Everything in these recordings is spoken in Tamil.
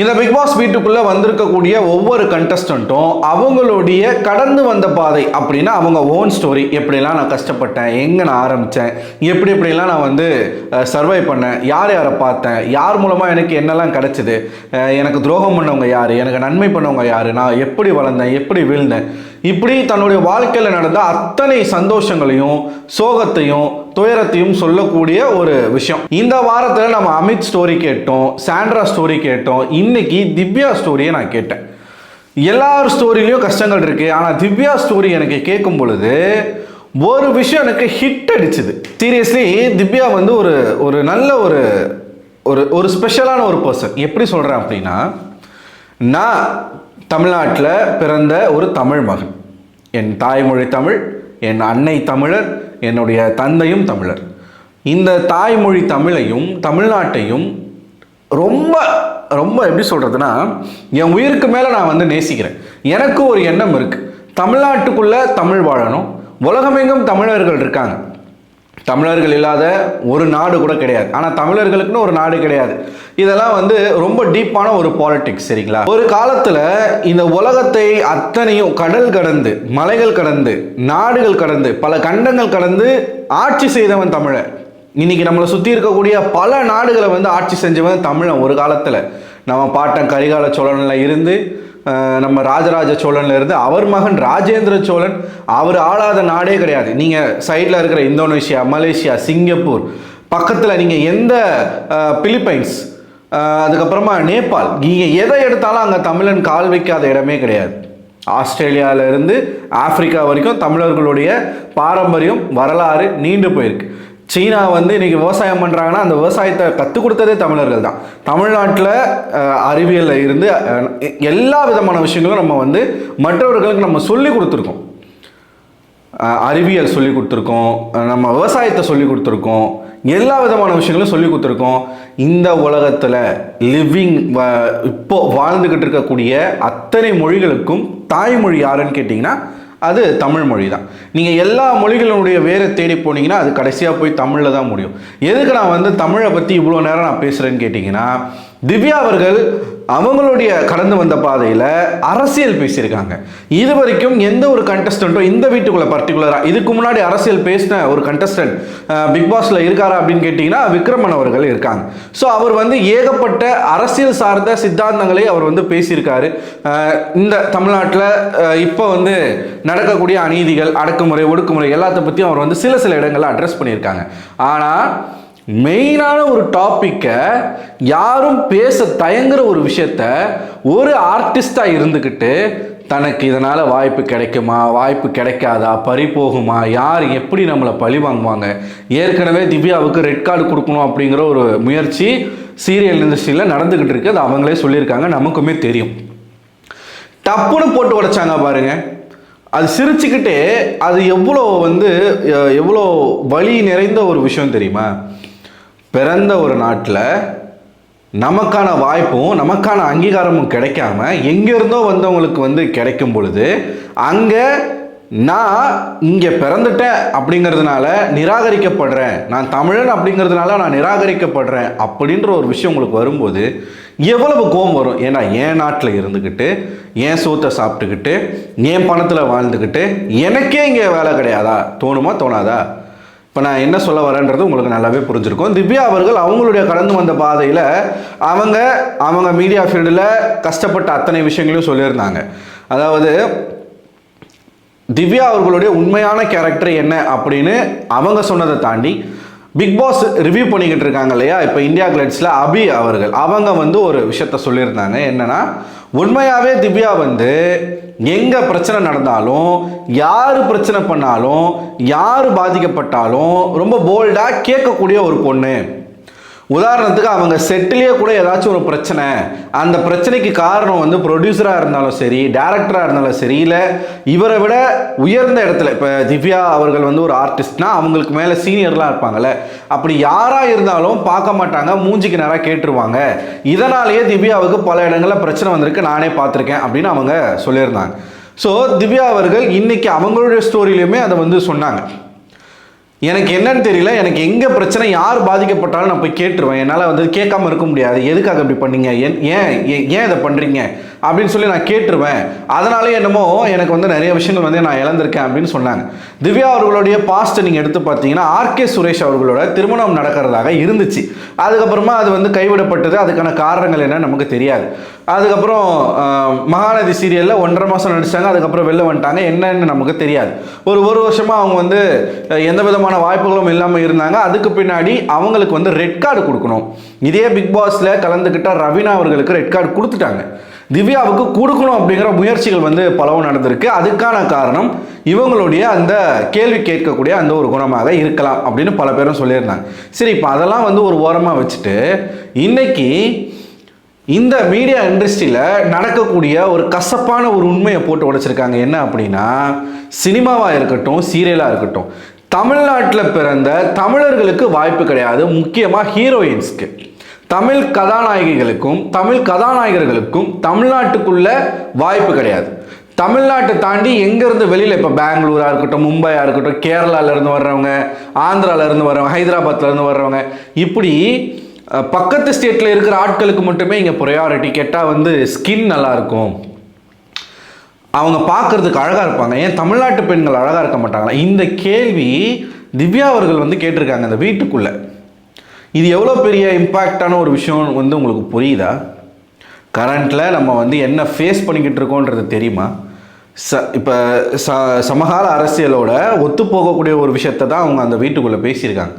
இந்த பிக் பாஸ் வீட்டுக்குள்ள வந்திருக்கக்கூடிய ஒவ்வொரு கண்டஸ்டன்ட்டும் அவங்களுடைய கடந்து வந்த பாதை அப்படின்னா அவங்க ஓன் ஸ்டோரி, எப்படிலாம் நான் கஷ்டப்பட்டேன், எங்கே நான் ஆரம்பித்தேன், எப்படிலாம் நான் வந்து சர்வை பண்ணேன், யார் யாரை பார்த்தேன், யார் மூலமாக எனக்கு என்னெல்லாம் கிடச்சிது, எனக்கு துரோகம் பண்ணவங்க யார், எனக்கு நன்மை பண்ணவங்க யார், நான் எப்படி வளர்ந்தேன், எப்படி வீழ்ந்தேன், இப்படி தன்னுடைய வாழ்க்கையில் நடந்த அத்தனை சந்தோஷங்களையும் சோகத்தையும் துயரத்தையும் சொல்லக்கூடிய ஒரு விஷயம். இந்த வாரத்தில் நம்ம அமித் ஸ்டோரி கேட்டோம், சாண்ட்ரா ஸ்டோரி கேட்டோம், இன்னைக்கு திவ்யா ஸ்டோரியை நான் கேட்டேன். எல்லார் ஸ்டோரியிலையும் கஷ்டங்கள் இருக்கு, ஆனால் திவ்யா ஸ்டோரி எனக்கு கேட்கும் பொழுது ஒரு விஷயம் எனக்கு ஹிட் அடிச்சுது. சீரியஸ்லி திவ்யா வந்து ஒரு நல்ல ஒரு ஸ்பெஷலான ஒரு பர்சன். எப்படி சொல்கிறேன் அப்படின்னா, நான் தமிழ்நாட்டில் பிறந்த ஒரு தமிழ் மகன், என் தாய்மொழி தமிழ், என் அன்னை தமிழர், என்னுடைய தந்தையும் தமிழர். இந்த தாய்மொழி தமிழையும் தமிழ்நாட்டையும் ரொம்ப ரொம்ப எப்படி சொல்கிறதுனா என் உயிருக்கு மேலே நான் வந்து நேசிக்கிறேன். எனக்கு ஒரு எண்ணம் இருக்குது, தமிழ்நாட்டுக்குள்ளே தமிழ் வாழணும், உலகமெங்கும் தமிழர்கள் இருக்காங்க, தமிழர்கள் இல்லாத ஒரு நாடு கூட கிடையாது, ஆனால் தமிழர்களுக்குன்னு ஒரு நாடு கிடையாது. இதெல்லாம் வந்து ரொம்ப டீப்பான ஒரு பாலிடிக்ஸ், சரிங்களா? ஒரு காலத்தில் இந்த உலகத்தை அத்தனையும் கடல் கடந்து, மலைகள் கடந்து, நாடுகள் கடந்து, பல கண்டங்கள் கடந்து ஆட்சி செய்தவன் தமிழன். இன்னைக்கு நம்மளை சுற்றி இருக்கக்கூடிய பல நாடுகளை வந்து ஆட்சி செஞ்சவன் தமிழன். ஒரு காலத்தில் நம்ம பாட்டன் கரிகால சோழனில் இருந்து, நம்ம ராஜராஜ சோழன்ல இருந்து அவர் மகன் ராஜேந்திர சோழன், அவர் ஆளாத நாடே கிடையாது. நீங்கள் சைடில் இருக்கிற இந்தோனேஷியா, மலேசியா, சிங்கப்பூர், பக்கத்தில் நீங்கள் எந்த பிலிப்பைன்ஸ், அதுக்கப்புறமா நேபாள், நீங்கள் எதை எடுத்தாலும் அங்கே தமிழன் கால் வைக்காத இடமே கிடையாது. ஆஸ்திரேலியாவிலேருந்து ஆப்பிரிக்கா வரைக்கும் தமிழர்களுடைய பாரம்பரியம் வரலாறு நீண்டு போயிருக்கு. சீனா வந்து இன்றைக்கி விவசாயம் பண்ணுறாங்கன்னா அந்த விவசாயத்தை கற்றுக் கொடுத்ததே தமிழர்கள் தான். தமிழ்நாட்டில் அறிவியலில் இருந்து எல்லா விதமான விஷயங்களும் நம்ம வந்து மற்றவர்களுக்கு நம்ம சொல்லி கொடுத்துருக்கோம். அறிவியல் சொல்லி கொடுத்துருக்கோம், நம்ம விவசாயத்தை சொல்லி கொடுத்துருக்கோம், எல்லா விதமான விஷயங்களும் சொல்லி கொடுத்துருக்கோம். இந்த உலகத்தில் இப்போ வாழ்ந்துக்கிட்டு இருக்கக்கூடிய அத்தனை மொழிகளுக்கும் தாய்மொழி யாருன்னு கேட்டிங்கன்னா அது தமிழ் மொழி தான். நீங்கள் எல்லா மொழிகளுடைய வேரை தேடி போனீங்கன்னா அது கடைசியாக போய் தமிழில் தான் முடியும். எதுக்கு நான் வந்து தமிழை பற்றி இவ்வளோ நேரம் நான் பேசுகிறேன்னு கேட்டிங்கன்னா, திவ்யா அவர்கள் அவங்களுடைய கடந்து வந்த பாதையில் அரசியல் பேசியிருக்காங்க. இது வரைக்கும் எந்த ஒரு கண்டஸ்டண்ட்டும் இந்த வீட்டுக்குள்ளே பர்டிகுலராக இதுக்கு முன்னாடி அரசியல் பேசின ஒரு கண்டஸ்டன்ட் பிக் பாஸில் இருக்காரா அப்படின்னு கேட்டிங்கன்னா விக்ரமன் அவர்கள் இருக்காங்க. ஸோ அவர் வந்து ஏகப்பட்ட அரசியல் சார்ந்த சித்தாந்தங்களை அவர் வந்து பேசியிருக்காரு. இந்த தமிழ்நாட்டில் இப்போ வந்து நடக்கக்கூடிய அநீதிகள், அடக்குமுறை, ஒடுக்குமுறை எல்லாத்த பற்றியும் அவர் வந்து சில இடங்களில் அட்ரஸ் பண்ணியிருக்காங்க. ஆனால் மெயினான ஒரு டாப்பிக்கை யாரும் பேச தயங்குற ஒரு விஷயத்த ஒரு ஆர்டிஸ்டாக இருந்துக்கிட்டு தனக்கு இதனால் வாய்ப்பு கிடைக்குமா, வாய்ப்பு கிடைக்காதா, பறி போகுமா, யார் எப்படி நம்மளை பழி வாங்குவாங்க, ஏற்கனவே திவ்யாவுக்கு ரெட் கார்டு கொடுக்கணும் அப்படிங்கிற ஒரு முயற்சி சீரியல் இண்டஸ்ட்ரியில் நடந்துக்கிட்டு இருக்கு. அது அவங்களே சொல்லியிருக்காங்க, நமக்குமே தெரியும். டப்புன்னு போட்டு உடைச்சாங்க பாருங்க. அது சிரிச்சுக்கிட்டே அது எவ்வளோ வலி நிறைந்த ஒரு விஷயம் தெரியுமா? பிறந்த ஒரு நாட்டில் நமக்கான வாய்ப்பும் நமக்கான அங்கீகாரமும் கிடைக்காம எங்கேருந்தோ வந்தவங்களுக்கு வந்து கிடைக்கும் பொழுது அங்கே நான் இங்கே பிறந்துட்டேன் அப்படிங்கிறதுனால நிராகரிக்கப்படுறேன், நான் தமிழன் அப்படிங்கிறதுனால நான் நிராகரிக்கப்படுறேன் அப்படின்ற ஒரு விஷயம் உங்களுக்கு வரும்போது எவ்வளவு கோபம் வரும்? ஏன்னா என் நாட்டில் இருந்துக்கிட்டு, என் சோத்தை சாப்பிட்டுக்கிட்டு, என் பணத்தில் வாழ்ந்துக்கிட்டு எனக்கே இங்கே வேலை கிடையாதா? தோணுமா தோணாதா? இப்போ நான் என்ன சொல்ல வரேன்றது உங்களுக்கு நல்லாவே புரிஞ்சிருக்கும். திவ்யா அவர்கள் அவங்களுடைய கடந்து வந்த பாதையில் அவங்க மீடியா ஃபீல்டில் கஷ்டப்பட்ட அத்தனை விஷயங்களையும் சொல்லியிருந்தாங்க. அதாவது திவ்யா அவர்களுடைய உண்மையான கேரக்டர் என்ன அப்படின்னு அவங்க சொன்னதை தாண்டி பிக் பாஸ் ரிவ்யூ பண்ணிக்கிட்டு இருக்காங்க இல்லையா, இப்போ இந்தியா கிளட்ஸில் அபி அவர்கள் அவங்க வந்து ஒரு விஷயத்த சொல்லியிருந்தாங்க. என்னன்னா, உண்மையாகவே திவ்யா வந்து எங்கே பிரச்சனை நடந்தாலும், யார் பிரச்சனை பண்ணாலும், யார் பாதிக்கப்பட்டாலும் ரொம்ப போல்டாக கேட்கக்கூடிய ஒரு பொண்ணு. உதாரணத்துக்கு அவங்க செட்டிலேயே கூட ஏதாச்சும் ஒரு பிரச்சனை, அந்த பிரச்சனைக்கு காரணம் வந்து ப்ரொடியூசராக இருந்தாலும் சரி, டைரக்டராக இருந்தாலும் சரி, இல்லை இவரை விட உயர்ந்த இடத்துல, இப்போ திவ்யா அவர்கள் வந்து ஒரு ஆர்டிஸ்ட்னா அவங்களுக்கு மேலே சீனியர்லாம் இருப்பாங்கள்ல, அப்படி யாராக இருந்தாலும் பார்க்க மாட்டாங்க, மூஞ்சிக்கு நேராக கேட்டுருவாங்க. இதனாலேயே திவ்யாவுக்கு பல இடங்களில் பிரச்சனை வந்திருக்கு, நானே பார்த்துருக்கேன் அப்படின்னு அவங்க சொல்லியிருந்தாங்க. ஸோ திவ்யா அவர்கள் இன்னைக்கு அவங்களுடைய ஸ்டோரியிலையுமே அதை வந்து சொன்னாங்க. எனக்கு என்னன்னு தெரியல, எனக்கு எங்கே பிரச்சனை, யார் பாதிக்கப்பட்டாலும் நான் போய் கேட்டுருவேன். என்னால் வந்து கேட்காம இருக்க முடியாது. எதுக்காக இப்படி பண்ணீங்க, ஏன் இதை பண்ணுறீங்க அப்படின்னு சொல்லி நான் கேட்டுருவேன். அதனாலே என்னமோ எனக்கு வந்து நிறைய விஷயங்கள் வந்து நான் இழந்திருக்கேன் அப்படின்னு சொன்னாங்க. திவ்யா அவர்களுடைய பாஸ்ட்டை நீங்கள் எடுத்து பார்த்தீங்கன்னா ஆர்கே சுரேஷ் அவர்களோட திருமணம் நடக்கிறதாக இருந்துச்சு. அதுக்கப்புறமா அது வந்து கைவிடப்பட்டது. அதுக்கான காரணங்கள் என்ன நமக்கு தெரியாது. அதுக்கப்புறம் மகாநதி சீரியலில் 1.5 மாதம் நடித்தாங்க. அதுக்கப்புறம் வெளில வந்துட்டாங்க. என்னன்னு நமக்கு தெரியாது. ஒரு வருஷமாக அவங்க வந்து எந்த விதமான வாய்ப்புகளும் இல்லாமல் இருந்தாங்க. அதுக்கு பின்னாடி அவங்களுக்கு வந்து ரெட் கார்டு கொடுக்கணும். இதே பிக் பாஸில் கலந்துக்கிட்ட ரவீனா அவர்களுக்கு ரெட் கார்டு கொடுத்துட்டாங்க. திவ்யாவுக்கு கொடுக்கணும் அப்படிங்கிற முயற்சிகள் வந்து பலவும் நடந்திருக்கு. அதுக்கான காரணம் இவங்களுடைய அந்த கேள்வி கேட்கக்கூடிய அந்த ஒரு குணமாக இருக்கலாம் அப்படின்னு பல பேரும் சொல்லியிருந்தாங்க. சரி, இப்போ அதெல்லாம் வந்து ஒரு ஓரமாக வச்சுட்டு இன்னைக்கு இந்த மீடியா இண்டஸ்ட்ரியில் நடக்கக்கூடிய ஒரு கசப்பான ஒரு உண்மையை போட்டு உடைச்சிருக்காங்க. என்ன அப்படின்னா, சினிமாவாக இருக்கட்டும், சீரியலாக இருக்கட்டும், தமிழ்நாட்டில் பிறந்த தமிழர்களுக்கு வாய்ப்பு கிடையாது. முக்கியமாக ஹீரோயின்ஸ்க்கு, தமிழ் கதாநாயகிகளுக்கும் தமிழ் கதாநாயகர்களுக்கும் தமிழ்நாட்டுக்குள்ள வாய்ப்பு கிடையாது. தமிழ்நாட்டை தாண்டி எங்கேருந்து வெளியில், இப்போ பெங்களூராக இருக்கட்டும், மும்பையாக இருக்கட்டும், கேரளாவிலேருந்து வர்றவங்க, ஆந்திராவிலேருந்து வர்றவங்க, ஹைதராபாத்லேருந்து வர்றவங்க, இப்படி பக்கத்து ஸ்டேட்டில் இருக்கிற ஆட்களுக்கு மட்டுமே இங்கே ப்ரையாரிட்டி. கேட்டால் வந்து ஸ்கின் நல்லாயிருக்கும், அவங்க பார்க்குறதுக்கு அழகாக இருப்பாங்க, ஏன் தமிழ்நாட்டு பெண்கள் அழகாக இருக்க மாட்டாங்களா? இந்த கேள்வி திவ்யா அவர்கள் வந்து கேட்டிருக்காங்க அந்த வீட்டுக்குள்ளே. இது எவ்வளோ பெரிய இம்பேக்டான ஒரு விஷயம் வந்து உங்களுக்கு புரியுதா? கரண்ட்டில் நம்ம வந்து என்ன ஃபேஸ் பண்ணிக்கிட்டு இருக்கோன்றது தெரியுமா? இப்போ சமகால அரசியலோட ஒத்து போகக்கூடிய ஒரு விஷயத்தை தான் அவங்க அந்த வீட்டுக்குள்ளே பேசியிருக்காங்க.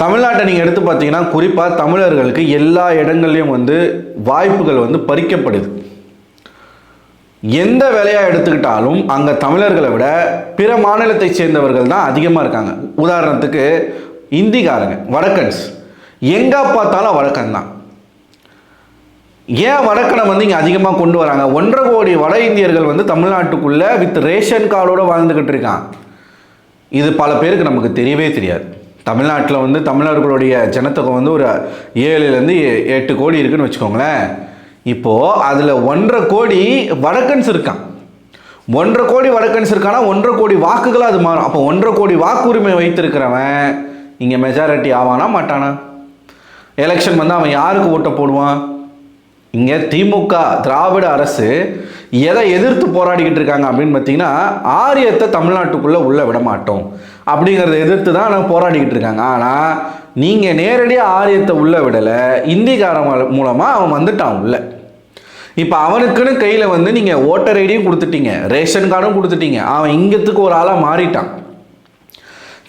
தமிழ்நாட்டை நீங்கள் எடுத்து பார்த்தீங்கன்னா, குறிப்பாக தமிழர்களுக்கு எல்லா இடங்கள்லையும் வந்து வாய்ப்புகள் வந்து பறிக்கப்படுது. எந்த வேலையாக எடுத்துக்கிட்டாலும் அங்கே தமிழர்களை விட பிற மாநிலத்தை சேர்ந்தவர்கள் தான் அதிகமாக இருக்காங்க. உதாரணத்துக்கு இந்திக்காரங்க, வடக்கன்ஸ், எங்கே பார்த்தாலும் வடக்கன் தான். ஏன் வடக்கனை வந்து இங்கே அதிகமாக கொண்டு வராங்க? 1.5 கோடி வட இந்தியர்கள் வந்து தமிழ்நாட்டுக்குள்ளே வித் ரேஷன் கார்டோடு வாழ்ந்துக்கிட்டு இருக்கான். இது பல பேருக்கு நமக்கு தெரியவே தெரியாது. தமிழ்நாட்டில் வந்து தமிழர்களுடைய ஜனத்தொகை வந்து ஒரு 7லேருந்து 8 கோடி இருக்குன்னு வச்சுக்கோங்களேன். இப்போது அதில் 1.5 கோடி வடக்கன்ஸ் இருக்கான். 1.5 கோடி வடக்கன்ஸ் இருக்கானா 1.5 கோடி வாக்குகளாக அது மாறும். அப்போ 1.5 கோடி வாக்குரிமை வைத்திருக்கிறவன் இங்கே மெஜாரிட்டி ஆவானா மாட்டானா? எலெக்ஷன் வந்து அவன் யாருக்கு ஓட்ட போடுவான்? இங்கே திமுக திராவிட அரசு எதை எதிர்த்து போராடிக்கிட்டு இருக்காங்க அப்படின்னு பார்த்தீங்கன்னா, ஆரியத்தை தமிழ்நாட்டுக்குள்ளே உள்ள விட மாட்டோம் அப்படிங்கிறத எதிர்த்து தான் நான் போராடிக்கிட்டு இருக்காங்க. ஆனால் நீங்கள் நேரடியாக ஆரியத்தை உள்ளே விடலை, இந்திக்காரன் மூலமாக அவன் வந்துட்டான் உள்ள. இப்போ அவனுக்குன்னு கையில் வந்து நீங்கள் ஓட்டர் ஐடியும் கொடுத்துட்டீங்க, ரேஷன் கார்டும் கொடுத்துட்டீங்க, அவன் இங்கத்துக்கு ஒரு ஆளாக மாறிட்டான்.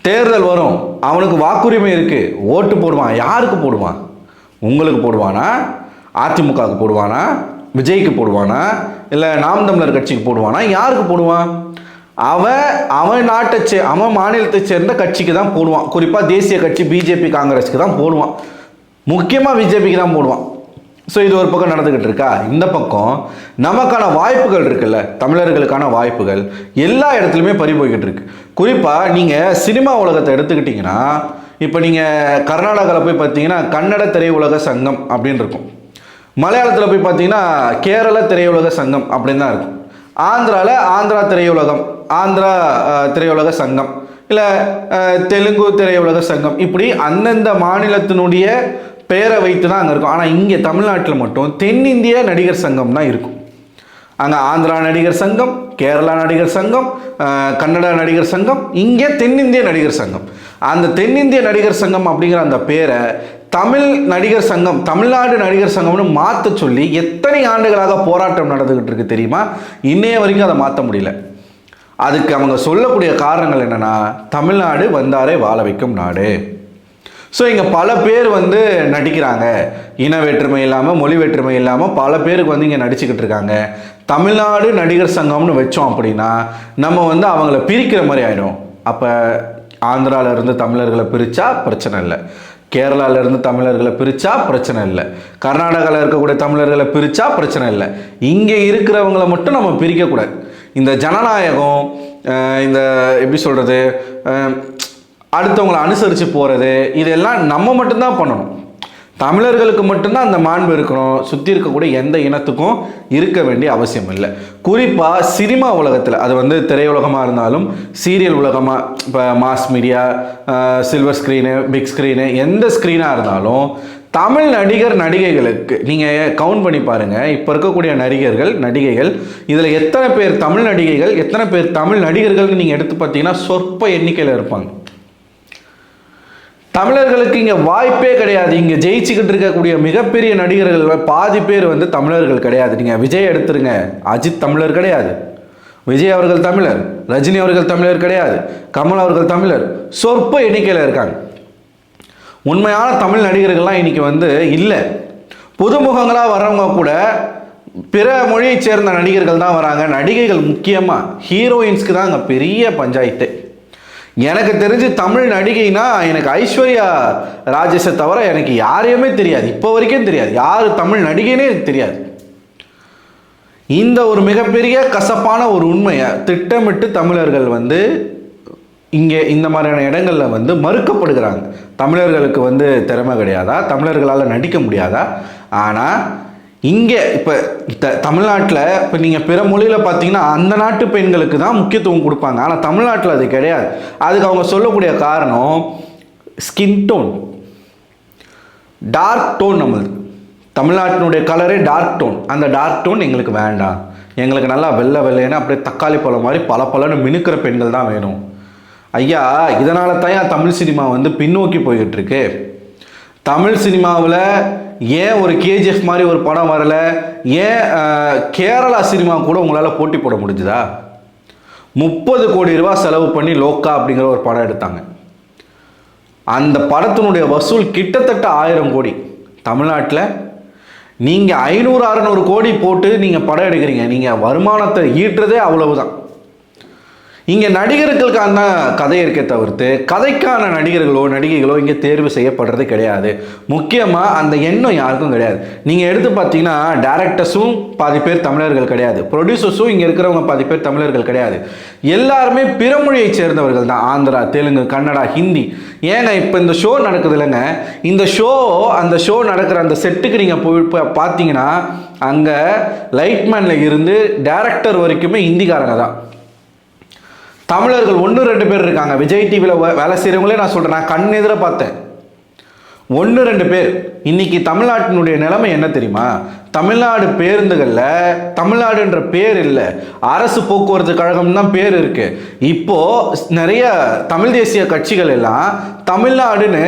தேர்தல் வரும், அவனுக்கு வாக்குரிமை இருக்குது, ஓட்டு போடுவான். யாருக்கு போடுவான்? உங்களுக்கு போடுவானா? அதிமுகவுக்கு போடுவானா? விஜய்க்கு போடுவானா? இல்லை நாம் தமிழர் கட்சிக்கு போடுவானா? யாருக்கு போடுவான்? அவன் நாட்டை அவன் மாநிலத்தை சேர்ந்த கட்சிக்கு தான் போடுவான். குறிப்பாக தேசிய கட்சி பிஜேபி காங்கிரஸுக்கு தான் போடுவான். முக்கியமாக பிஜேபிக்கு தான் போடுவான். ஸோ இது ஒரு பக்கம் நடந்துக்கிட்டு இருக்கா. இந்த பக்கம் நமக்கான வாய்ப்புகள் இருக்குல்ல, தமிழர்களுக்கான வாய்ப்புகள் எல்லா இடத்துலையுமே பறி போய்கிட்டு இருக்கு. குறிப்பாக நீங்கள் சினிமா உலகத்தை எடுத்துக்கிட்டிங்கன்னா, இப்போ நீங்கள் கர்நாடகாவில் போய் பார்த்தீங்கன்னா கன்னட திரையுலக சங்கம் அப்படின்னு இருக்கும். மலையாளத்தில் போய் பார்த்தீங்கன்னா கேரள திரையுலக சங்கம் அப்படின்னு தான் இருக்கும். ஆந்திராவில் ஆந்திரா திரையுலகம், ஆந்திரா திரையுலக சங்கம், இல்லை தெலுங்கு திரையுலக சங்கம், இப்படி அந்தந்த மாநிலத்தினுடைய பெயரை வைத்து தான் அங்கே இருக்கும். ஆனால் இங்கே தமிழ்நாட்டில் மட்டும் தென்னிந்திய நடிகர் சங்கம் தான் இருக்கும். அங்கே ஆந்திரா நடிகர் சங்கம், கேரளா நடிகர் சங்கம், கன்னடா நடிகர் சங்கம், இங்கே தென்னிந்திய நடிகர் சங்கம். அந்த தென்னிந்திய நடிகர் சங்கம் அப்படிங்கிற அந்த பேரை தமிழ் நடிகர் சங்கம், தமிழ்நாடு நடிகர் சங்கம்னு மாற்ற சொல்லி எத்தனை ஆண்டுகளாக போராட்டம் நடந்துக்கிட்டு இருக்கு தெரியுமா? இன்னைய வரைக்கும் அதை மாற்ற முடியல. அதுக்கு அவங்க சொல்லக்கூடிய காரணங்கள் என்னென்னா, தமிழ்நாடு வந்தாரே வாழ வைக்கும் நாடு. ஸோ இங்கே பல பேர் வந்து நடிக்கிறாங்க, இன வேற்றுமை இல்லாமல் மொழி வேற்றுமை இல்லாமல் பல பேருக்கு வந்து இங்கே நடிச்சுக்கிட்டு இருக்காங்க. தமிழ்நாடு நடிகர் சங்கம்னு வச்சோம் அப்படின்னா நம்ம வந்து அவங்கள பிரிக்கிற மாதிரி ஆகிடும். அப்போ ஆந்திராவிலேருந்து தமிழர்களை பிரித்தா பிரச்சனை இல்லை, கேரளாவிலேருந்து தமிழர்களை பிரித்தா பிரச்சனை இல்லை, கர்நாடகாவில் இருக்கக்கூடிய தமிழர்களை பிரித்தா பிரச்சனை இல்லை. இங்கே இருக்கிறவங்கள மட்டும் நம்ம பிரிக்கக்கூடாது. இந்த ஜனநாயகம், இந்த எப்படி சொல்கிறது, அடுத்தவங்களை அனுசரித்து போகிறது, இதெல்லாம் நம்ம மட்டும்தான் பண்ணணும். தமிழர்களுக்கு மட்டும்தான் அந்த மாண்பு இருக்கணும், சுற்றி இருக்கக்கூடிய எந்த இனத்துக்கும் இருக்க வேண்டிய அவசியம் இல்லை. குறிப்பாக சினிமா உலகத்தில், அது வந்து திரையுலகமாக இருந்தாலும் சீரியல் உலகமாக, இப்போ mass media, silver screen, big screen, எந்த ஸ்க்ரீனாக இருந்தாலும் தமிழ் நடிகர் நடிகைகளுக்கு நீங்கள் கவுண்ட் பண்ணி பாருங்கள். இப்போ இருக்கக்கூடிய நடிகைகள் இதில் எத்தனை பேர் தமிழ் நடிகைகள், எத்தனை பேர் தமிழ் நடிகர்கள்னு நீங்கள் எடுத்து பார்த்தீங்கன்னா சொற்ப எண்ணிக்கையில் இருப்பாங்க. தமிழர்களுக்கு இங்கே வாய்ப்பே கிடையாது. இங்கே ஜெயிச்சுக்கிட்டு இருக்கக்கூடிய மிகப்பெரிய நடிகர்கள் பாதி பேர் வந்து தமிழர்கள் கிடையாது. நீங்கள் விஜய் எடுத்துருங்க, அஜித் தமிழர் கிடையாது, விஜய் அவர்கள் தமிழர், ரஜினி அவர்கள் தமிழர் கிடையாது, கமல் அவர்கள் தமிழர், சொற்ப எண்ணிக்கையில் இருக்காங்க. உண்மையான தமிழ் நடிகர்கள்லாம் இன்னைக்கு வந்து இல்லை. புதுமுகங்களாக வர்றவங்க கூட பிற மொழியை சேர்ந்த நடிகர்கள் தான் வராங்க. நடிகைகள் முக்கியமாக ஹீரோயின்ஸ்க்கு தான் அங்கே பெரிய பஞ்சாயத்து. எனக்கு தெரிஞ்சு தமிழ் நடிகைனா எனக்கு ஐஸ்வர்யா ராஜேஷை தவிர எனக்கு யாரையுமே தெரியாது, இப்போ வரைக்கும் தெரியாது, யார் தமிழ் நடிகைனே எனக்கு தெரியாது. இந்த ஒரு மிகப்பெரிய கசப்பான ஒரு உண்மையை திட்டமிட்டு தமிழர்கள் வந்து இங்கே இந்த மாதிரியான இடங்களில் வந்து மறுக்கப்படுகிறாங்க. தமிழர்களுக்கு வந்து திறமை கிடையாதா, தமிழர்களால் நடிக்க முடியாதா? ஆனால் இங்கே இப்போ தமிழ்நாட்டில் இப்போ நீங்கள் பிற மொழியில் பார்த்தீங்கன்னா அந்த நாட்டு பெண்களுக்கு தான் முக்கியத்துவம் கொடுப்பாங்க. ஆனால் தமிழ்நாட்டில் அது கிடையாது. அதுக்கு அவங்க சொல்லக்கூடிய காரணம் ஸ்கின் டோன், டார்க் டோன். நம்மளுக்கு தமிழ்நாட்டினுடைய கலரே டார்க் டோன். அந்த டார்க் டோன் எங்களுக்கு வேண்டாம், எங்களுக்கு நல்லா வெள்ளைன்னு அப்படியே தக்காளி பழம் மாதிரி பலன்னு மினுக்கிற பெண்கள் தான் வேணும். ஐயா, இதனால தான் தமிழ் சினிமா வந்து பின்னோக்கி போய்கிட்டு இருக்கு. தமிழ் சினிமாவில் ஏன் ஒரு கேஜிஎஃப் மாதிரி ஒரு படம் வரலை? ஏன் கேரளா சினிமா கூட உங்களால் போட்டி போட முடிஞ்சுதா? 30 கோடி ரூபாய் செலவு பண்ணி லோக்கா அப்படிங்கிற ஒரு படம் எடுத்தாங்க. அந்த படத்தினுடைய வசூல் கிட்டத்தட்ட 1000 கோடி. தமிழ்நாட்டில் நீங்கள் 500-600 கோடி போட்டு நீங்கள் படம் எடுக்கிறீங்க, நீங்கள் வருமானத்தை ஈட்டுறதே அவ்வளவுதான். இங்கே நடிகர்களுக்கான கதை இருக்கே தவிர்த்து கதைக்கான நடிகைகளோ இங்கே தேர்வு செய்யப்படுறது கிடையாது. முக்கியமாக அந்த எண்ணம் யாருக்கும் கிடையாது. நீங்கள் எடுத்து பார்த்தீங்கன்னா டைரக்டர்ஸும் பாதி பேர் தமிழர்கள் கிடையாது, ப்ரொடியூசர்ஸும் இங்கே இருக்கிறவங்க பாதி பேர் தமிழர்கள் கிடையாது. எல்லாருமே பிற மொழியை சேர்ந்தவர்கள் தான். ஆந்திரா, தெலுங்கு, கன்னடா, ஹிந்தி. ஏங்க இப்போ இந்த ஷோ நடக்குது இல்லைங்க, அந்த ஷோ நடக்கிற அந்த செட்டுக்கு நீங்கள் போய் பார்த்தீங்கன்னா அங்கே லைட்மேனில் இருந்து டைரக்டர் வரைக்குமே ஹிந்திக்காரங்க தான். தமிழர்கள் 1-2 பேர் இருக்காங்க. விஜய் டிவியில் வேலை செய்கிறவங்களே நான் சொல்கிறேன், நான் கண் எதிர பார்த்தேன், 1-2 பேர். இன்னைக்கு தமிழ்நாட்டினுடைய நிலைமை என்ன தெரியுமா? தமிழ்நாடு பேருந்துகளில் தமிழ்நாடுன்ற பேர் இல்லை, அரசு போக்குவரத்து கழகம் தான் பேர் இருக்கு. இப்போ நிறைய தமிழ் தேசிய கட்சிகள் எல்லாம் தமிழ்நாடுன்னு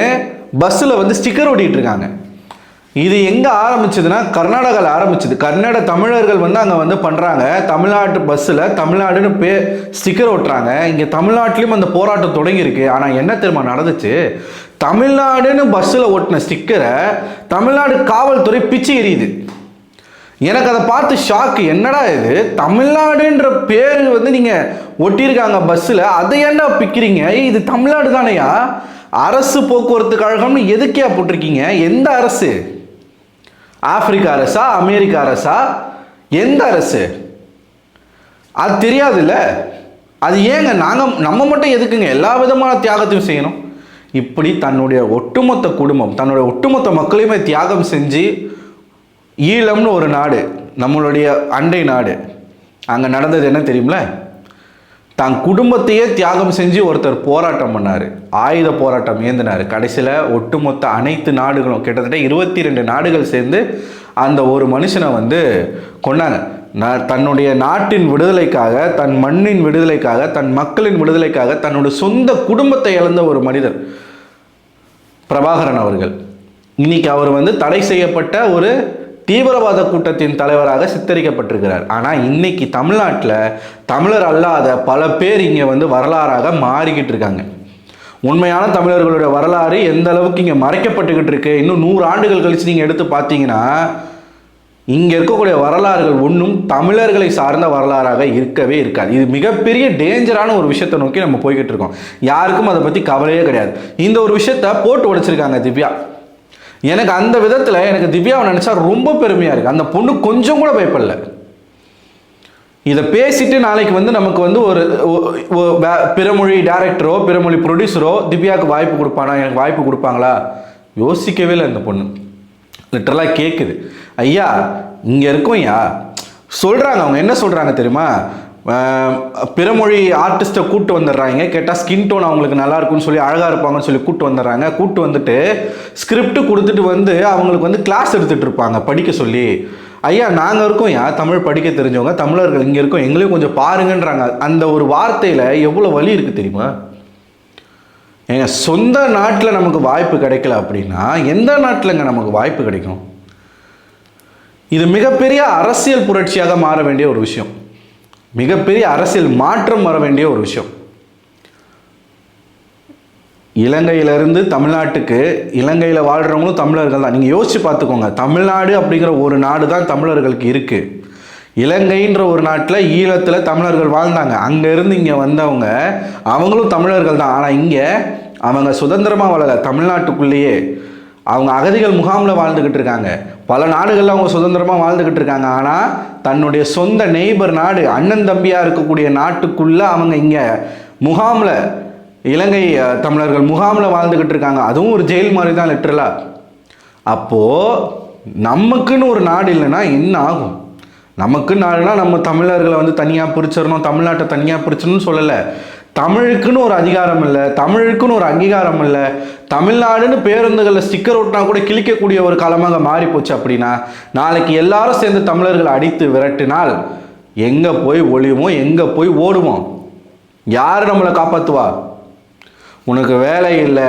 பஸ்ஸில் வந்து ஸ்டிக்கர் ஒட்டிட்டு இருக்காங்க. இது எங்கே ஆரம்பிச்சதுன்னா கர்நாடகாவில் ஆரம்பிச்சது. கன்னட தமிழர்கள் வந்து அங்கே வந்து பண்ணுறாங்க, தமிழ்நாட்டு பஸ்ஸில் தமிழ்நாடுன்னு ஸ்டிக்கர் ஒட்டுறாங்க. இங்கே தமிழ்நாட்டிலையும் அந்த போராட்டம் தொடங்கியிருக்கு. ஆனால் என்ன தெரியுமா நடந்துச்சு? தமிழ்நாடுன்னு பஸ்ஸில் ஒட்டின ஸ்டிக்கரை தமிழ்நாடு காவல்துறை பிச்சு எறியுது. எனக்கு அதை பார்த்து ஷாக்கு. என்னடா இது, தமிழ்நாடுன்ற பேர் வந்து நீங்கள் ஒட்டியிருக்காங்க பஸ்ஸில், அதை ஏன்டா பிக்கிறீங்க? இது தமிழ்நாடு தானையா? அரசு போக்குவரத்து கழகம்னு எதுக்கே போட்டிருக்கீங்க? எந்த அரசு? ஆப்பிரிக்க அரசா, அமெரிக்க அரசா, எந்த அரசு? அது தெரியாதுல்ல. அது ஏங்க நம்ம மட்டும் எதுக்குங்க எல்லா விதமான தியாகத்தையும் செய்யணும்? இப்படி தன்னுடைய ஒட்டுமொத்த குடும்பம், தன்னுடைய ஒட்டுமொத்த மக்களையுமே தியாகம் செஞ்சு, ஈழம்னு ஒரு நாடு, நம்மளுடைய அண்டை நாடு, அங்கே நடந்தது என்ன தெரியுமில? தன் குடும்பத்தையே தியாகம் செஞ்சு ஒருத்தர் போராட்டம் பண்ணார், ஆயுத போராட்டம் ஏந்தினார். கடைசியில் ஒட்டுமொத்த அனைத்து நாடுகளும், கிட்டத்தட்ட 22 நாடுகள் சேர்ந்து அந்த ஒரு மனுஷனை வந்து கொண்டாங்க. தன்னுடைய நாட்டின் விடுதலைக்காக, தன் மண்ணின் விடுதலைக்காக, தன் மக்களின் விடுதலைக்காக தன்னுடைய சொந்த குடும்பத்தை இழந்த ஒரு மனிதர் பிரபாகரன் அவர்கள். இன்னைக்கு அவர் வந்து தடை செய்யப்பட்ட ஒரு தீவிரவாத கூட்டத்தின் தலைவராக சித்தரிக்கப்பட்டிருக்கிறார். ஆனால் இன்னைக்கு தமிழ்நாட்டில் தமிழர் அல்லாத பல பேர் இங்கே வந்து வரலாறாக மாறிக்கிட்டு இருக்காங்க. உண்மையான தமிழர்களுடைய வரலாறு எந்த அளவுக்கு இங்கே மறைக்கப்பட்டுக்கிட்டு இருக்கு. இன்னும் 100 ஆண்டுகள் கழித்து நீங்கள் எடுத்து பார்த்தீங்கன்னா இங்கே இருக்கக்கூடிய வரலாறுகள் ஒன்றும் தமிழர்களை சார்ந்த வரலாறாக இருக்கவே இருக்காது. இது மிகப்பெரிய டேஞ்சரான ஒரு விஷயத்தை நோக்கி நம்ம போய்கிட்டு இருக்கோம். யாருக்கும் அதை பற்றி கவலையே கிடையாது. இந்த ஒரு விஷயத்தை போட்டு உடைச்சிருக்காங்க திவ்யா. எனக்கு அந்த விதத்தில் எனக்கு திவ்யாவை நினச்சா ரொம்ப பெருமையாக இருக்குது. அந்த பொண்ணு கொஞ்சம் கூட பயப்படல. இதை பேசிட்டு நாளைக்கு வந்து நமக்கு வந்து ஒரு பிறமொழி டைரக்டரோ பிறமொழி ப்ரொடியூசரோ திவ்யாவுக்கு வாய்ப்பு கொடுப்பானா, எனக்கு வாய்ப்பு கொடுப்பாங்களா? யோசிக்கவே இல்லை இந்த பொண்ணு. லிட்டரலாக கேட்குது. ஐயா இங்கே இருக்கோம்யா சொல்கிறாங்க. அவங்க என்ன சொல்கிறாங்க தெரியுமா? பிறமொழி ஆர்டிஸ்ட்டை கூப்பிட்டு வந்துடுறாங்க. கேட்டால் ஸ்கின் டோன் அவங்களுக்கு நல்லா இருக்குன்னு சொல்லி, அழகாக இருப்பாங்கன்னு சொல்லி கூப்பிட்டு வந்துடுறாங்க. கூப்பிட்டு வந்துட்டு ஸ்கிரிப்ட் கொடுத்துட்டு வந்து அவங்களுக்கு வந்து கிளாஸ் எடுத்துகிட்டு இருப்பாங்க படிக்க சொல்லி. ஐயா நாங்கள் இருக்கோம் யா தமிழ் படிக்க தெரிஞ்சவங்க, தமிழர்கள் இங்கே இருக்கோம், எங்களையும் கொஞ்சம் பாருங்கன்றாங்க. அந்த ஒரு வார்த்தையில் எவ்வளோ வலி இருக்குது தெரியுமா? ஏங்க சொந்த நாட்டில் நமக்கு வாய்ப்பு கிடைக்கல அப்படின்னா எந்த நாட்டிலங்க நமக்கு வாய்ப்பு கிடைக்கும்? இது மிகப்பெரிய அரசியல் புரட்சியாக மாற வேண்டிய ஒரு விஷயம், மிகப்பெரிய அரசியல் மாற்றம் வர வேண்டிய ஒரு விஷயம். இலங்கையிலிருந்து தமிழ்நாட்டுக்கு, இலங்கையில் வாழ்கிறவங்களும் தமிழர்கள் தான். நீங்கள் யோசிச்சு பார்த்துக்கோங்க, தமிழ்நாடு அப்படிங்கிற ஒரு நாடு தான் தமிழர்களுக்கு இருக்குது. இலங்கைன்ற ஒரு நாட்டில் ஈழத்தில் தமிழர்கள் வாழ்ந்தாங்க. அங்கேருந்து இங்கே வந்தவங்க அவங்களும் தமிழர்கள் தான். ஆனால் இங்கே அவங்க சுதந்திரமாக வாழலை, தமிழ்நாட்டுக்குள்ளேயே அவங்க அகதிகள் முகாமில் வாழ்ந்துக்கிட்டு இருக்காங்க. பல நாடுகளில் அவங்க சுதந்திரமாக வாழ்ந்துக்கிட்டு இருக்காங்க. ஆனால் தன்னுடைய சொந்த நெய்பர் நாடு, அண்ணன் தம்பியாக இருக்கக்கூடிய நாட்டுக்குள்ளே அவங்க இங்கே முகாமில், இலங்கை தமிழர்கள் முகாமில் வாழ்ந்துக்கிட்டு இருக்காங்க. அதுவும் ஒரு ஜெயில் மாதிரி தான் லிட்டரலாக. அப்போது நமக்குன்னு ஒரு நாடு இல்லைன்னா என்ன ஆகும்? நமக்கு நாடுனா நம்ம தமிழர்களை வந்து தனியாக பிரிச்சிடணும், தமிழ்நாட்டை தனியாக பிரிச்சிடணும்னு சொல்லலை. தமிழுக்குன்னு ஒரு அதிகாரம் இல்லை, தமிழுக்குன்னு ஒரு அங்கீகாரம் இல்லை. தமிழ்நாடுன்னு பேருந்துகளில் ஸ்டிக்கர் ஒட்டினா கூட கிழிக்கக்கூடிய ஒரு காலமாக மாறி போச்சு. அப்படின்னா நாளைக்கு எல்லாரும் சேர்ந்து தமிழர்களை அடித்து விரட்டினால் எங்கே போய் ஒளியுவோம், எங்கே போய் ஓடுவோம்? யார் நம்மளை காப்பாற்றுவா? உனக்கு வேலை இல்லை,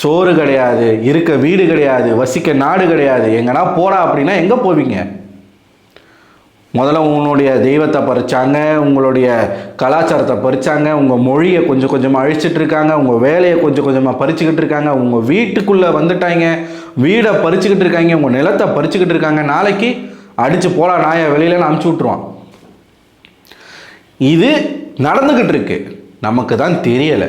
சோறு கிடையாது, இருக்க வீடு கிடையாது, வசிக்க நாடு கிடையாது, எங்கன்னா போடா அப்படின்னா எங்கே போவீங்க? முதல்ல உங்களுடைய தெய்வத்தை பறிச்சாங்க, உங்களுடைய கலாச்சாரத்தை பறிச்சாங்க, உங்கள் மொழியை கொஞ்சம் கொஞ்சமாக அழிச்சிட்டு இருக்காங்க, உங்கள் வேலையை கொஞ்சம் கொஞ்சமாக பறிச்சுக்கிட்டு இருக்காங்க, உங்கள் வீட்டுக்குள்ளே வந்துட்டாங்க, வீடை பறிச்சுக்கிட்டு இருக்காங்க, உங்கள் நிலத்தை பறிச்சுக்கிட்டு இருக்காங்க. நாளைக்கு அடித்து போலாம் நாயை வெளியிலன்னு அனுப்பிச்சி விட்ருவான். இது நடந்துக்கிட்டு இருக்கு, நமக்கு தான் தெரியலை.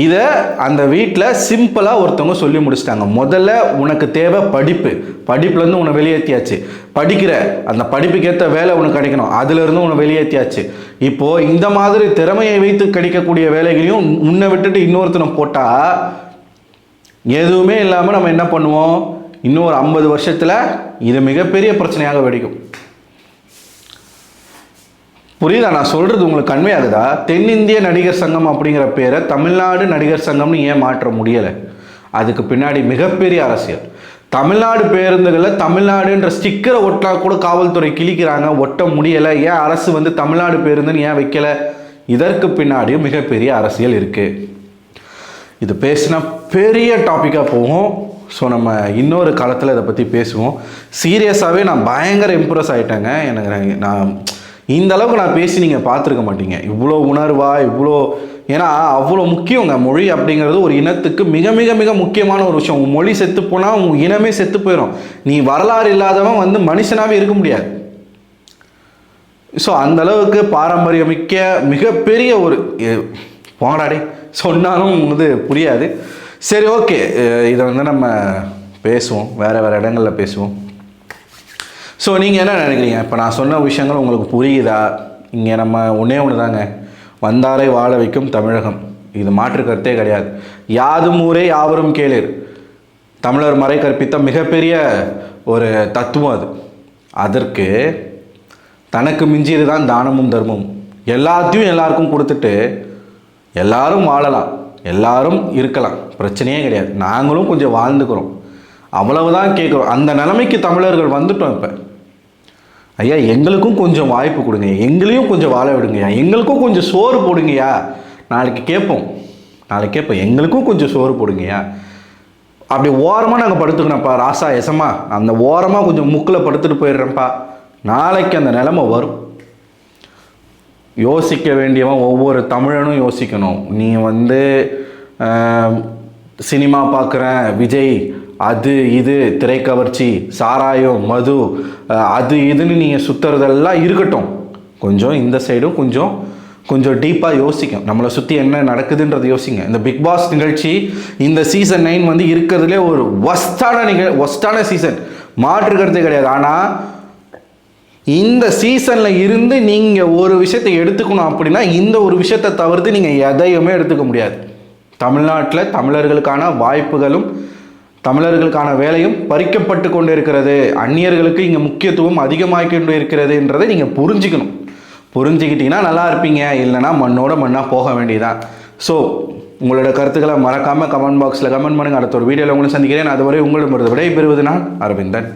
இதை அந்த வீட்டில் சிம்பிளாக ஒருத்தவங்க சொல்லி முடிச்சிட்டாங்க. முதல்ல உனக்கு தேவை படிப்பு, படிப்புலேருந்து உன்னை வெளியேற்றியாச்சு. படிக்கிற அந்த படிப்புக்கேற்ற வேலை உனக்கு கிடைக்கணும், அதுலேருந்து உன்னை வெளியேற்றியாச்சு. இப்போது இந்த மாதிரி திறமையை வைத்து கிடைக்கக்கூடிய வேலைகளையும் உன்னை விட்டுட்டு இன்னொருத்தனை போட்டால் எதுவுமே இல்லாமல் நம்ம என்ன பண்ணுவோம்? இன்னும் ஒரு 50 வருஷத்தில் இது மிகப்பெரிய பிரச்சனையாக வெடிக்கும். புரியுதா நான் சொல்கிறது? உங்களுக்கு கன்வே ஆகுதா? தென்னிந்திய நடிகர் சங்கம் அப்படிங்கிற பேரை தமிழ்நாடு நடிகர் சங்கம்னு ஏன் மாற்ற முடியலை? அதுக்கு பின்னாடி மிகப்பெரிய அரசியல். தமிழ்நாடு பேருந்துகளில் தமிழ்நாடுன்ற ஸ்டிக்கரை ஒட்டா கூட காவல்துறை கிழிக்கிறாங்க, ஒட்ட முடியலை. ஏன் அரசு வந்து தமிழ்நாடு பேருந்துன்னு ஏன் வைக்கலை? இதற்கு பின்னாடியும் மிகப்பெரிய அரசியல் இருக்குது. இது பேசினா பெரிய டாப்பிக்காக போகும். ஸோ நம்ம இன்னொரு காலத்தில் இதை பற்றி பேசுவோம். சீரியஸாகவே நான் பயங்கர இம்ப்ரெஸ் ஆகிட்டேங்க. எனக்கு நான் இந்த அளவுக்கு நான் பேசி நீங்கள் பார்த்துருக்க மாட்டீங்க. இவ்வளோ உணர்வா, இவ்வளோ, ஏன்னா அவ்வளோ முக்கியங்க மொழி அப்படிங்கிறது. ஒரு இனத்துக்கு மிக மிக மிக முக்கியமான ஒரு விஷயம். உன் மொழி செத்து போனால் உன் இனமே செத்து போயிடும். நீ வரலாறு இல்லாதவன் வந்து மனுஷனாகவே இருக்க முடியாது. ஸோ அந்த அளவுக்கு பாரம்பரியமிக்க மிகப்பெரிய ஒரு போங்கடாடே சொன்னாலும் வந்து புரியாது. சரி, ஓகே, இதை வந்து நம்ம பேசுவோம், வேறு வேறு இடங்களில் பேசுவோம். ஸோ நீங்கள் என்ன நினைக்கிறீங்க? இப்போ நான் சொன்ன விஷயங்கள் உங்களுக்கு புரியுதா? இங்கே நம்ம ஒன்றே ஒன்று தாங்க, வந்தாரை வாழ வைக்கும் தமிழகம். இது மாற்று கருத்தே கிடையாது. யாதும் ஊரே யாவரும் கேளீர், தமிழர் மறை கற்பித்த மிகப்பெரிய ஒரு தத்துவம் அது. அதற்கு தனக்கு மிஞ்சியது தான் தானமும் தர்மமும். எல்லாத்தையும் எல்லாருக்கும் கொடுத்துட்டு எல்லாரும் வாழலாம், எல்லாரும் இருக்கலாம், பிரச்சனையே கிடையாது, நாங்களும் கொஞ்சம் வாழ்ந்துக்கிறோம், அவ்வளவுதான் கேட்குறோம். அந்த நிலைமைக்கு தமிழர்கள் வந்துட்டோம். இப்போ ஐயா எங்களுக்கும் கொஞ்சம் வாய்ப்பு கொடுங்க, எங்களையும் கொஞ்சம் வாழ விடுங்கய்யா, எங்களுக்கும் கொஞ்சம் சோறு போடுங்கய்யா. நாளைக்கு கேட்போம், எங்களுக்கும் கொஞ்சம் சோறு போடுங்கய்யா. அப்படி ஓரமாக நாங்கள் படுத்துக்கணும்ப்பா ராசா எசமா, அந்த ஓரமாக கொஞ்சம் முக்கில் படுத்துட்டு போயிடுறேன்ப்பா. நாளைக்கு அந்த நிலைமை வரும். யோசிக்க வேண்டியவன் ஒவ்வொரு தமிழனும் யோசிக்கணும். நீ வந்து சினிமா பார்க்குறேன், விஜய், அது இது திரைக்கவர்ச்சி, சாராயம், மது, அது இதுன்னு நீங்கள் சுற்றுறதெல்லாம் இருக்கட்டும். கொஞ்சம் இந்த சைடும் கொஞ்சம் டீப்பாக யோசிக்கும். நம்மளை சுற்றி என்ன நடக்குதுன்றது யோசிங்க. இந்த பிக் பாஸ் நிகழ்ச்சி இந்த சீசன் 9 வந்து இருக்கிறதுலே ஒரு ஒஸ்டான சீசன், மாற்றுக்கிறதே கிடையாது. ஆனால் இந்த சீசனில் இருந்து நீங்கள் ஒரு விஷயத்தை எடுத்துக்கணும் அப்படின்னா இந்த ஒரு விஷயத்தை தவிர்த்து நீங்கள் எதையுமே எடுத்துக்க முடியாது. தமிழ்நாட்டில் தமிழர்களுக்கான வாய்ப்புகளும் தமிழர்களுக்கான வேலையும் பறிக்கப்பட்டு கொண்டு இருக்கிறது, அந்நியர்களுக்கு இங்கே முக்கியத்துவம் அதிகமாகி கொண்டு இருக்கிறதுன்றதை நீங்கள் புரிஞ்சுக்கிட்டீங்கன்னா நல்லா இருப்பீங்க. இல்லைனா மண்ணோட மண்ணாக போக வேண்டியதான். ஸோ உங்களோட கருத்துக்களை மறக்காமல் கமெண்ட் பாக்ஸில் கமெண்ட் பண்ணுங்கள். அடுத்த ஒரு வீடியோவில் உங்களை சந்திக்கிறேன். அதுவரை உங்களிடமிருந்து விடைபெறுவது நான் அரவிந்தன்.